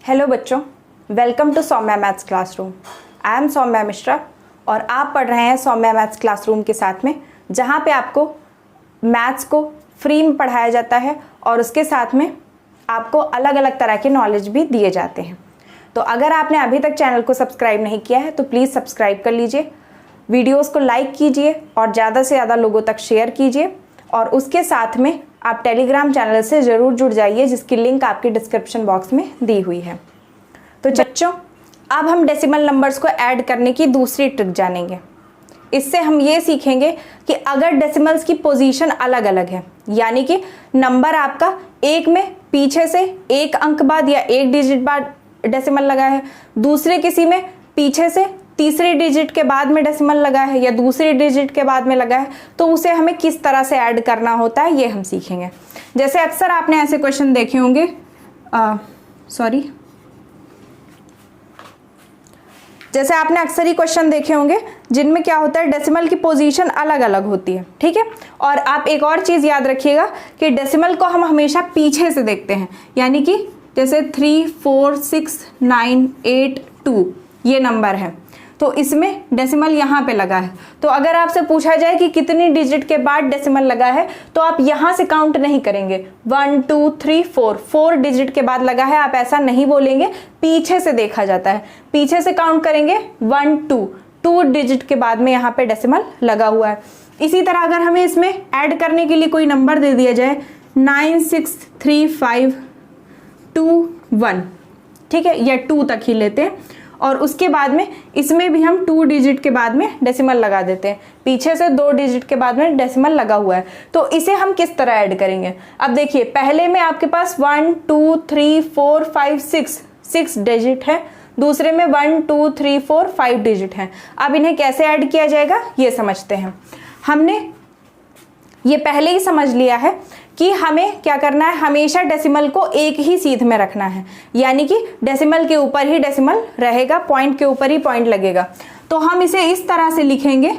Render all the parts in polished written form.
Hello बच्चों, welcome to Saumya maths classroom. I am Saumya Mishra और आप पढ़ रहे हैं सौम्या मैथ्स क्लासरूम के साथ में, जहां पे आपको मैथ्स को फ्री में पढ़ाया जाता है और उसके साथ में आपको अलग अलग तरह के नॉलेज भी दिए जाते हैं। तो अगर आपने अभी तक चैनल को सब्सक्राइब नहीं किया है तो प्लीज़ सब्सक्राइब कर लीजिए, वीडियोज़ को लाइक कीजिए और ज़्यादा से ज़्यादा लोगों तक शेयर कीजिए। और उसके साथ में आप टेलीग्राम चैनल से ज़रूर जुड़ जाइए, जिसकी लिंक आपकी डिस्क्रिप्शन बॉक्स में दी हुई है। तो बच्चों, अब हम डेसिमल नंबर्स को ऐड करने की दूसरी ट्रिक जानेंगे। इससे हम ये सीखेंगे कि अगर डेसिमल्स की पोजीशन अलग अलग है, यानी कि नंबर आपका एक में पीछे से एक अंक बाद या एक डिजिट बाद डेसिमल लगा है, दूसरे किसी में पीछे से तीसरी डिजिट के बाद में डेसिमल लगा है या दूसरी डिजिट के बाद में लगा है, तो उसे हमें किस तरह से ऐड करना होता है ये हम सीखेंगे। जैसे अक्सर आपने ऐसे क्वेश्चन देखे होंगे, जैसे आपने अक्सर ही क्वेश्चन देखे होंगे जिनमें क्या होता है, डेसिमल की पोजीशन अलग अलग होती है, ठीक है। और आप एक और चीज़ याद रखिएगा कि डेसिमल को हम हमेशा पीछे से देखते हैं, यानी कि जैसे 3, 4, 6, 9, 8, 2 ये नंबर है, तो इसमें डेसिमल यहाँ पे लगा है। तो अगर आपसे पूछा जाए कि कितनी डिजिट के बाद डेसिमल लगा है, तो आप यहाँ से काउंट नहीं करेंगे 1, 2, 3, 4 डिजिट के बाद लगा है, आप ऐसा नहीं बोलेंगे, पीछे से देखा जाता है। पीछे से काउंट करेंगे 1, 2 डिजिट के बाद में यहाँ पे डेसिमल लगा हुआ है। इसी तरह अगर हमें इसमें ऐड करने के लिए कोई नंबर दे दिया जाए 9, 6, 3, 5, 2, 1, ठीक है, या 2 तक ही लेते हैं, और उसके बाद में इसमें भी हम 2 डिजिट के बाद में डेसिमल लगा देते हैं, पीछे से 2 डिजिट के बाद में डेसिमल लगा हुआ है। तो इसे हम किस तरह ऐड करेंगे? अब देखिए, पहले में आपके पास 1, 2, 3, 4, 5, 6 डिजिट है, दूसरे में 1, 2, 3, 4, 5 डिजिट है। अब इन्हें कैसे ऐड किया जाएगा ये समझते हैं। हमने ये पहले ही समझ लिया है कि हमें क्या करना है, हमेशा डेसिमल को एक ही सीध में रखना है, यानी कि डेसिमल के ऊपर ही डेसिमल रहेगा, पॉइंट के ऊपर ही पॉइंट लगेगा। तो हम इसे इस तरह से लिखेंगे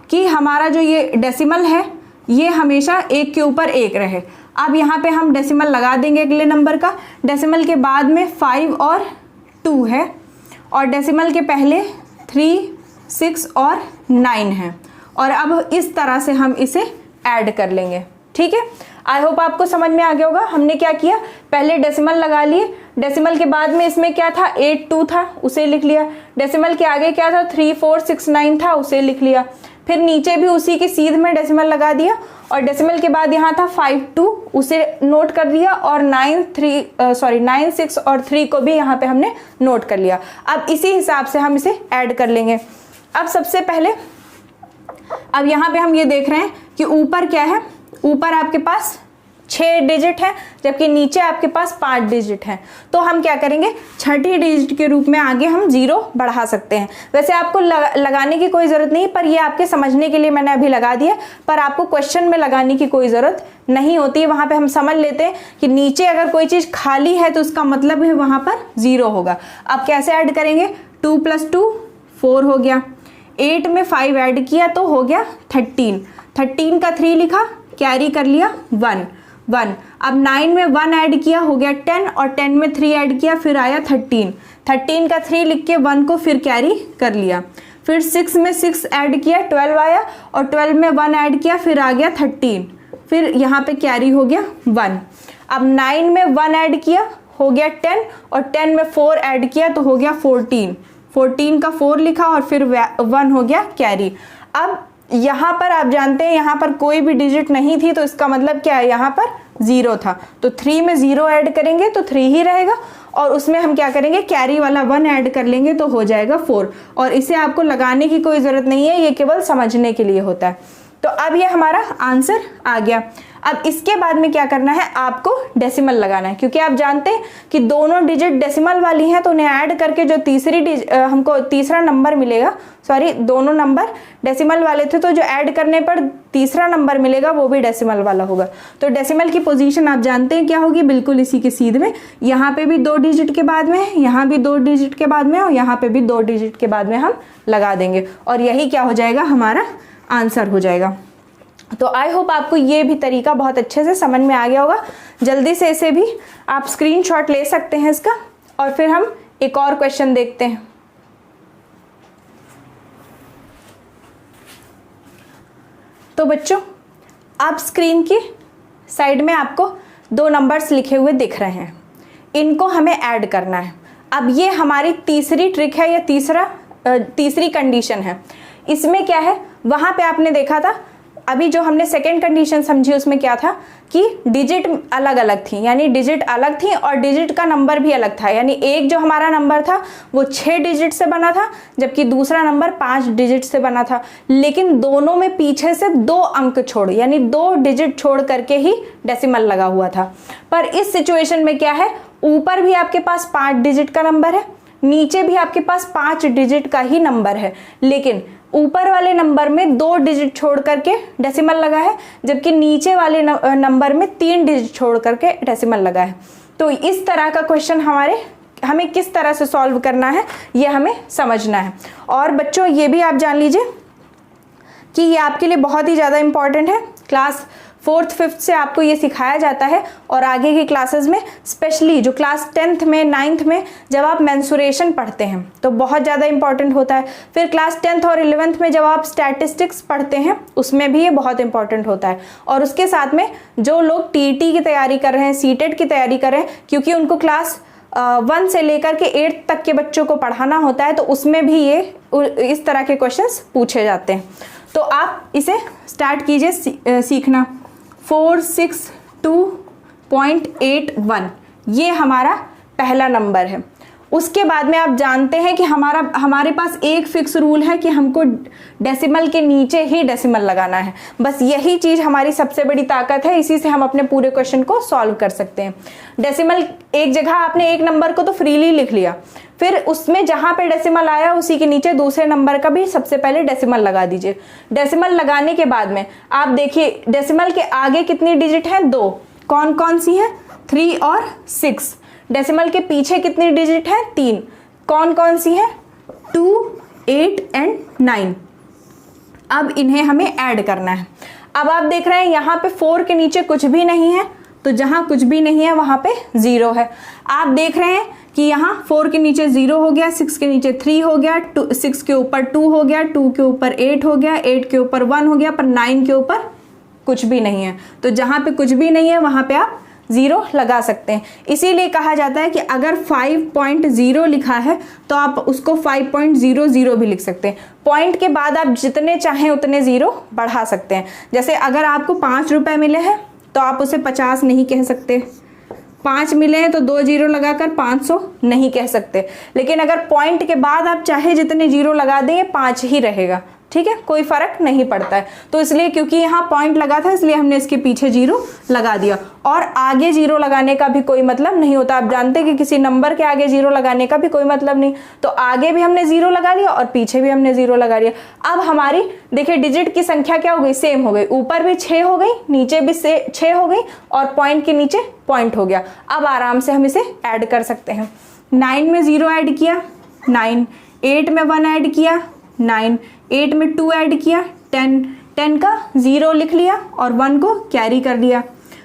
कि हमारा जो ये डेसिमल है ये हमेशा एक के ऊपर एक रहे। अब यहाँ पे हम डेसिमल लगा देंगे अगले नंबर का। डेसिमल के बाद में 5 और 2 है, और डेसिमल के पहले 3, 6 और 9 है, और अब इस तरह से हम इसे ऐड कर लेंगे, ठीक है। आई होप आपको समझ में आ गया होगा। हमने क्या किया, पहले डेसिमल लगा लिए, डेसिमल के बाद में इसमें क्या था, 8, 2 था, उसे लिख लिया। डेसिमल के आगे क्या था, 3, 4, 6, 9 था, उसे लिख लिया। फिर नीचे भी उसी की सीध में डेसिमल लगा दिया, और डेसिमल के बाद यहाँ था 5, 2, उसे नोट कर लिया, और 9, 6 और 3 को भी यहाँ पे हमने नोट कर लिया। अब इसी हिसाब से हम इसे ऐड कर लेंगे। अब सबसे पहले, अब यहाँ पे हम ये देख रहे हैं कि ऊपर क्या है, ऊपर आपके पास 6 डिजिट है, जबकि नीचे आपके पास 5 डिजिट है। तो हम क्या करेंगे, छठी डिजिट के रूप में आगे हम 0 बढ़ा सकते हैं। वैसे आपको लगाने की कोई ज़रूरत नहीं, पर ये आपके समझने के लिए मैंने अभी लगा दिया, पर आपको क्वेश्चन में लगाने की कोई ज़रूरत नहीं होती है। वहाँ पे हम समझ लेते हैं कि नीचे अगर कोई चीज़ खाली है तो उसका मतलब है वहाँ पर 0 होगा। अब कैसे ऐड करेंगे, 2 + 2 4 हो गया, 8 में 5 ऐड किया तो हो गया 13 का 3 लिखा, कैरी कर लिया 1। अब 9 में 1 ऐड किया, हो गया 10, और 10 में 3 ऐड किया, फिर आया 13 का 3 लिख के 1 को फिर कैरी कर लिया। फिर 6 में 6 ऐड किया, 12 आया, और 12 में 1 ऐड किया, फिर आ गया 13, फिर यहाँ पे कैरी हो गया 1। अब 9 में 1 ऐड किया, हो गया 10, और 10 में 4 ऐड किया तो हो गया 14 का 4 लिखा, और फिर 1 हो गया कैरी। अब यहाँ पर आप जानते हैं यहाँ पर कोई भी डिजिट नहीं थी, तो इसका मतलब क्या है, यहाँ पर 0 था, तो 3 में 0 ऐड करेंगे तो 3 ही रहेगा, और उसमें हम क्या करेंगे, कैरी वाला 1 ऐड कर लेंगे तो हो जाएगा 4। और इसे आपको लगाने की कोई ज़रूरत नहीं है, ये केवल समझने के लिए होता है। तो अब ये हमारा आंसर आ गया। अब इसके बाद में क्या करना है, आपको डेसिमल लगाना है, क्योंकि आप जानते हैं कि दोनों डिजिट डेसिमल वाली हैं, तो उन्हें ऐड करके जो हमको तीसरा नंबर मिलेगा, दोनों नंबर डेसिमल वाले थे, तो जो ऐड करने पर तीसरा नंबर मिलेगा वो भी डेसिमल वाला होगा। तो डेसिमल की पोजीशन आप जानते हैं क्या होगी, बिल्कुल इसी के सीध में। यहाँ पे भी 2 डिजिट के बाद में, यहाँ भी 2 डिजिट के बाद में, और यहाँ पे भी 2 डिजिट के बाद में हम लगा देंगे, और यही क्या हो जाएगा, हमारा आंसर हो जाएगा। तो आई होप आपको ये भी तरीका बहुत अच्छे से समझ में आ गया होगा। जल्दी से इसे भी आप स्क्रीनशॉट ले सकते हैं इसका, और फिर हम एक और क्वेश्चन देखते हैं। तो बच्चों, आप स्क्रीन की साइड में आपको 2 नंबर्स लिखे हुए दिख रहे हैं, इनको हमें ऐड करना है। अब ये हमारी तीसरी ट्रिक है या तीसरी कंडीशन है। इसमें क्या है, वहाँ पे आपने देखा था अभी जो हमने सेकेंड कंडीशन समझी उसमें क्या था कि डिजिट अलग अलग थी, यानी डिजिट अलग थी और डिजिट का नंबर भी अलग था। यानी एक जो हमारा नंबर था वो 6 डिजिट से बना था, जबकि दूसरा नंबर 5 डिजिट से बना था, लेकिन दोनों में पीछे से 2 अंक छोड़, यानी 2 डिजिट छोड़ करके ही डेसिमल लगा हुआ था। पर इस सिचुएशन में क्या है, ऊपर भी आपके पास 5 डिजिट का नंबर है, नीचे भी आपके पास 5 डिजिट का ही नंबर है, लेकिन ऊपर वाले नंबर में 2 डिजिट छोड़ करके डेसिमल लगा है, जबकि नीचे वाले नंबर में 3 डिजिट छोड़ करके डेसिमल लगा है। तो इस तरह का क्वेश्चन हमें किस तरह से सॉल्व करना है ये हमें समझना है। और बच्चों ये भी आप जान लीजिए कि ये आपके लिए बहुत ही ज़्यादा इंपॉर्टेंट है। क्लास 4th 5th से आपको ये सिखाया जाता है और आगे की क्लासेस में, स्पेशली जो क्लास 10th में 9th में जब आप मेंसुरेशन पढ़ते हैं तो बहुत ज़्यादा इंपॉर्टेंट होता है। फिर क्लास 10th और 11th में जब आप स्टैटिस्टिक्स पढ़ते हैं उसमें भी ये बहुत इंपॉर्टेंट होता है। और उसके साथ में जो लोग टीईटी की तैयारी कर रहे हैं, सीटेट की तैयारी कर रहे हैं, क्योंकि उनको क्लास 1 से लेकर के 8th तक के बच्चों को पढ़ाना होता है, तो उसमें भी ये इस तरह के क्वेश्चंस पूछे जाते हैं। तो आप इसे स्टार्ट कीजिए सीखना। 462.81 ये हमारा पहला नंबर है। उसके बाद में आप जानते हैं कि हमारे पास एक फिक्स रूल है कि हमको डेसिमल के नीचे ही डेसिमल लगाना है। बस यही चीज़ हमारी सबसे बड़ी ताकत है, इसी से हम अपने पूरे क्वेश्चन को सॉल्व कर सकते हैं। डेसिमल एक जगह आपने एक नंबर को तो फ्रीली लिख लिया, फिर उसमें जहाँ पे डेसिमल आया उसी के नीचे दूसरे नंबर का भी सबसे पहले डेसिमल लगा दीजिए। डेसिमल लगाने के बाद में आप देखिए डेसिमल के आगे कितनी डिजिट है, 2। कौन कौन सी है, 3 और 6। डेसिमल के पीछे कितनी डिजिट है, 3। कौन कौन सी है, 2, 8 एंड 9। अब इन्हें हमें ऐड करना है। अब आप देख रहे हैं यहाँ पे 4 के नीचे कुछ भी नहीं है, तो जहाँ कुछ भी नहीं है वहाँ पे 0 है। आप देख रहे हैं कि यहाँ 4 के नीचे 0 हो गया, 6 के नीचे 3 हो गया, 6 के ऊपर 2 हो गया, 2 के ऊपर 8 हो गया, 8 के ऊपर 1 हो गया, पर 9 के ऊपर कुछ भी नहीं है। तो जहाँ पे कुछ भी नहीं है वहाँ पे आप 0 लगा सकते हैं। इसीलिए कहा जाता है कि अगर 5.0 लिखा है तो आप उसको 5.00 भी लिख सकते हैं। पॉइंट के बाद आप जितने चाहें उतने 0 बढ़ा सकते हैं। जैसे अगर आपको 5 रुपए मिले हैं तो आप उसे 50 नहीं कह सकते, 5 मिले हैं तो 2 0 लगाकर 500 नहीं कह सकते। लेकिन अगर पॉइंट के बाद आप चाहे जितने 0 लगा दें, 5 ही रहेगा, ठीक है, कोई फर्क नहीं पड़ता है। तो इसलिए क्योंकि यहाँ पॉइंट लगा था इसलिए हमने इसके पीछे 0 लगा दिया। और आगे 0 लगाने का भी कोई मतलब नहीं होता। आप जानते हैं कि किसी नंबर के आगे 0 लगाने का भी कोई मतलब नहीं, तो आगे भी हमने 0 लगा लिया और पीछे भी हमने 0 लगा लिया। अब हमारी देखिए डिजिट की संख्या क्या हो गई, सेम हो गई। ऊपर भी 6 हो गई, नीचे भी 6 हो गई और पॉइंट के नीचे पॉइंट हो गया। अब आराम से हम इसे ऐड कर सकते हैं। 9 में 0 ऐड किया, 9, 8 में 1 ऐड किया, 9, 8 में 2 ऐड किया, 10 का 0 लिख लिया और 1 को कैरी कर लिया।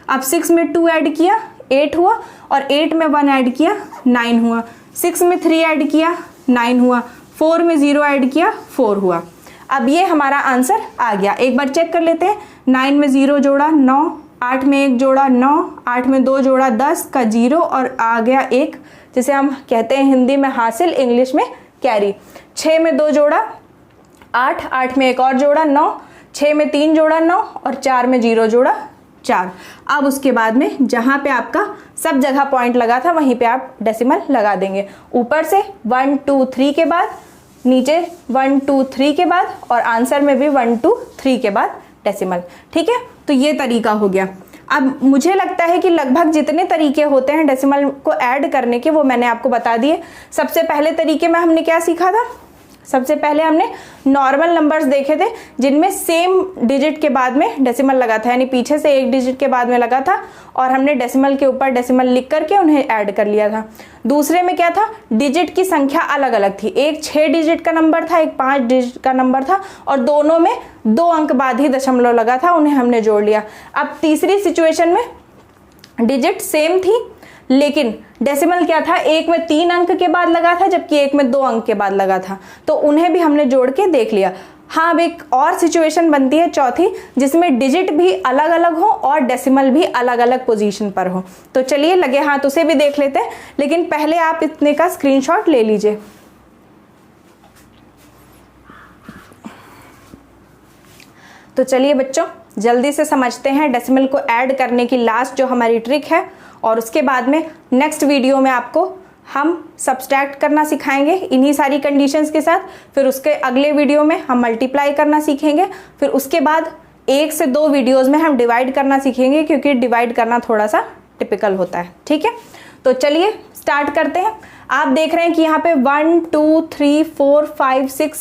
अब 6 में 2 ऐड किया, 8 हुआ, और 8 में 1 ऐड किया, 9 हुआ। 6 में 3 ऐड किया, 9 हुआ। 4 में 0 ऐड किया, 4 हुआ। अब ये हमारा आंसर आ गया। एक बार चेक कर लेते हैं। 9 में 0 जोड़ा 9, 8 में 1 जोड़ा 9, 8 में 2 जोड़ा 10 का 0 और आ गया 1, जिसे हम कहते हैं हिंदी में हासिल, इंग्लिश में कैरी। 6 में 2 जोड़ा 8, 8 में 1 और जोड़ा 9, 6 में 3 जोड़ा 9 और 4 में 0 जोड़ा 4। अब उसके बाद में जहाँ पे आपका सब जगह पॉइंट लगा था वहीं पे आप डेसिमल लगा देंगे। ऊपर से 1 2 3 के बाद, नीचे 1 2 3 के बाद, और आंसर में भी 1 2 3 के बाद डेसिमल। ठीक है, तो ये तरीका हो गया। अब मुझे लगता है कि लगभग जितने तरीके होते हैं डेसिमल को ऐड करने के वो मैंने आपको बता दिए। सबसे पहले तरीके में हमने क्या सीखा था, सबसे पहले हमने नॉर्मल नंबर्स देखे थे जिनमें सेम डिजिट के बाद में डेसिमल लगा था, यानी पीछे से एक डिजिट के बाद में लगा था और हमने डेसिमल के ऊपर डेसिमल लिख करके उन्हें ऐड कर लिया था। दूसरे में क्या था, डिजिट की संख्या अलग अलग थी। एक 6 डिजिट का नंबर था, एक 5 डिजिट का नंबर था, और दोनों में 2 अंक बाद ही दशमलव लगा था, उन्हें हमने जोड़ लिया। अब तीसरी सिचुएशन में डिजिट सेम थी लेकिन डेसिमल क्या था, एक में 3 अंक के बाद लगा था जबकि एक में 2 अंक के बाद लगा था, तो उन्हें भी हमने जोड़ के देख लिया। हाँ, अब एक और सिचुएशन बनती है चौथी, जिसमें डिजिट भी अलग अलग हो और डेसिमल भी अलग अलग पोजीशन पर हो। तो चलिए लगे हाथ उसे भी देख लेते हैं, लेकिन पहले आप इतने का स्क्रीनशॉट ले लीजिए। तो चलिए बच्चों जल्दी से समझते हैं डेसिमल को ऐड करने की लास्ट जो हमारी ट्रिक है, और उसके बाद में नेक्स्ट वीडियो में आपको हम सब्सट्रैक्ट करना सिखाएंगे इन्हीं सारी कंडीशंस के साथ। फिर उसके अगले वीडियो में हम मल्टीप्लाई करना सीखेंगे। फिर उसके बाद 1 से 2 वीडियोस में हम डिवाइड करना सीखेंगे, क्योंकि डिवाइड करना थोड़ा सा टिपिकल होता है। ठीक है, तो चलिए स्टार्ट करते हैं। आप देख रहे हैं कि यहाँ पे 1 2 3 4 5 6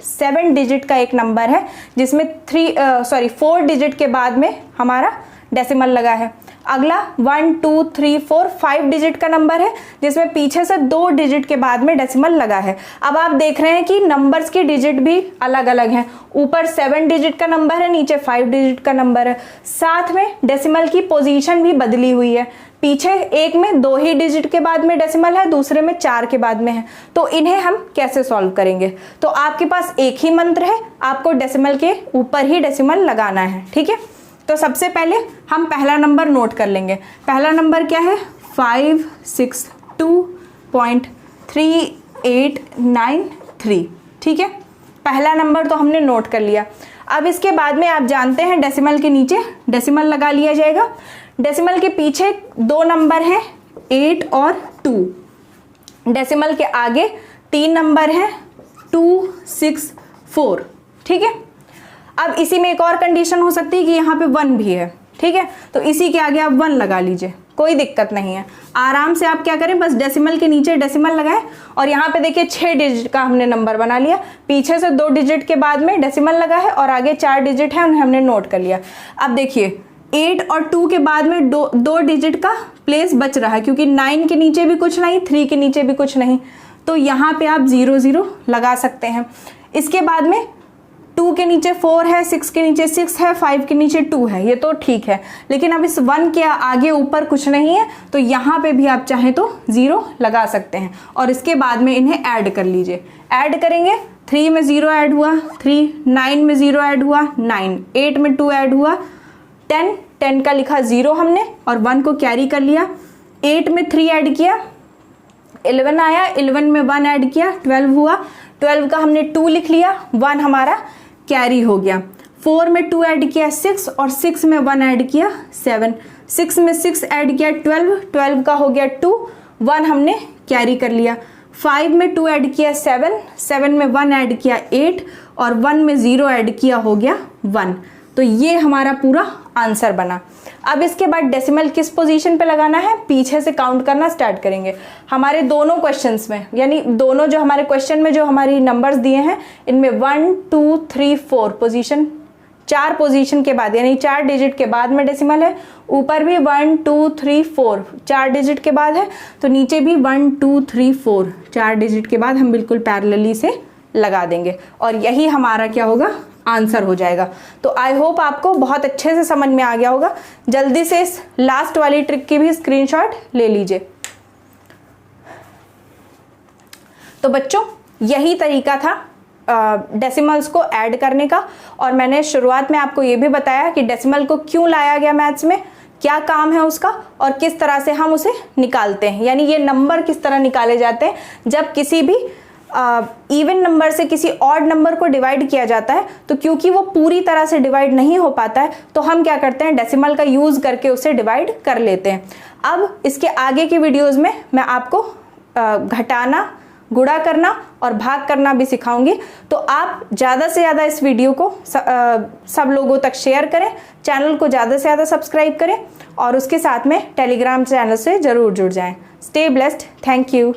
7 डिजिट का एक नंबर है, जिसमें 4 डिजिट के बाद में हमारा डेसिमल लगा है। अगला 1 2 3 4 5 डिजिट का नंबर है, जिसमें पीछे से 2 डिजिट के बाद में डेसिमल लगा है। अब आप देख रहे हैं कि नंबर्स की डिजिट भी अलग अलग हैं। ऊपर 7 डिजिट का नंबर है, नीचे 5 डिजिट का नंबर है। साथ में डेसिमल की पोजीशन भी बदली हुई है। पीछे एक में 2 ही डिजिट के बाद में डेसिमल है, दूसरे में 4 के बाद में है। तो इन्हें हम कैसे सॉल्व करेंगे? तो आपके पास एक ही मंत्र है, आपको डेसिमल के ऊपर ही डेसिमल लगाना है। ठीक है, तो सबसे पहले हम पहला नंबर नोट कर लेंगे। पहला नंबर क्या है? 562.3893। ठीक है, पहला नंबर तो हमने नोट कर लिया। अब इसके बाद में आप जानते हैं डेसिमल के नीचे डेसिमल लगा लिया जाएगा। डेसिमल के पीछे 2 नंबर हैं 8 और 2। डेसिमल के आगे 3 नंबर हैं 2 6 4। ठीक है, अब इसी में एक और कंडीशन हो सकती है कि यहाँ पे 1 भी है। ठीक है, तो इसी के आगे आप 1 लगा लीजिए, कोई दिक्कत नहीं है। आराम से आप क्या करें, बस डेसिमल के नीचे डेसिमल लगाएं। और यहाँ पे देखिए 6 डिजिट का हमने नंबर बना लिया। पीछे से 2 डिजिट के बाद में डेसिमल लगा है और आगे 4 डिजिट है, उन्हें हमने नोट कर लिया। अब देखिए 8 और 2 के बाद में 2 डिजिट का प्लेस बच रहा है, क्योंकि 9 के नीचे भी कुछ नहीं, 3 के नीचे भी कुछ नहीं, तो यहाँ पे आप 0 0 लगा सकते हैं। इसके बाद में 2 के नीचे 4 है, 6 के नीचे 6 है, 5 के नीचे 2 है, ये तो ठीक है। लेकिन अब इस 1 के आगे ऊपर कुछ नहीं है, तो यहाँ पे भी आप चाहें तो 0 लगा सकते हैं। और इसके बाद में इन्हें ऐड कर लीजिए। ऐड करेंगे, 3 में 0 ऐड हुआ 3, 9 में 0 ऐड हुआ 9, 8 में 2 ऐड हुआ 10 का लिखा 0 हमने और 1 को कैरी कर लिया। 8 में 3 ऐड किया 11 आया, 11 में 1 ऐड किया 12 हुआ, 12 का हमने 2 लिख लिया, 1 हमारा कैरी हो गया। 4 में 2 ऐड किया 6 और 6 में 1 ऐड किया 7, 6 में 6 ऐड किया 12 का हो गया 2, 1 हमने कैरी कर लिया। 5 में 2 ऐड किया 7 में 1 ऐड किया 8 और 1 में 0 ऐड किया हो गया 1। तो ये हमारा पूरा आंसर बना। अब इसके बाद डेसिमल किस पोजीशन पे लगाना है, पीछे से काउंट करना स्टार्ट करेंगे। हमारे दोनों क्वेश्चंस में, यानी दोनों जो हमारे क्वेश्चन में जो हमारी नंबर्स दिए हैं, इनमें 1 2 3 4 पोजीशन, 4 पोजीशन के बाद, यानी 4 डिजिट के बाद में डेसिमल है। ऊपर भी 1 2 3 4 4 डिजिट के बाद है, तो नीचे भी 1 2 3 4 4 डिजिट के बाद हम बिल्कुल पैरेलली से लगा देंगे, और यही हमारा क्या होगा, आंसर हो जाएगा। तो आई होप आपको बहुत अच्छे से समझ में आ गया होगा। जल्दी से इस लास्ट वाली ट्रिक की भी स्क्रीनशॉट ले लीजिए। तो बच्चों यही तरीका था डेसिमल्स को ऐड करने का, और मैंने शुरुआत में आपको ये भी बताया कि डेसिमल को क्यों लाया गया मैथ्स में, क्या काम है उसका, और किस तरह से हम उसे निकालते हैं, यानी ये नंबर किस तरह निकाले जाते हैं जब किसी भी इवन नंबर से किसी ऑड नंबर को डिवाइड किया जाता है। तो क्योंकि वो पूरी तरह से डिवाइड नहीं हो पाता है, तो हम क्या करते हैं, डेसिमल का यूज करके उसे डिवाइड कर लेते हैं। अब इसके आगे की वीडियोस में मैं आपको घटाना, गुणा करना और भाग करना भी सिखाऊंगी। तो आप ज़्यादा से ज़्यादा इस वीडियो को सब लोगों तक शेयर करें, चैनल को ज़्यादा से ज़्यादा सब्सक्राइब करें, और उसके साथ में टेलीग्राम चैनल से ज़रूर जुड़ जाएं। Stay blessed, thank you.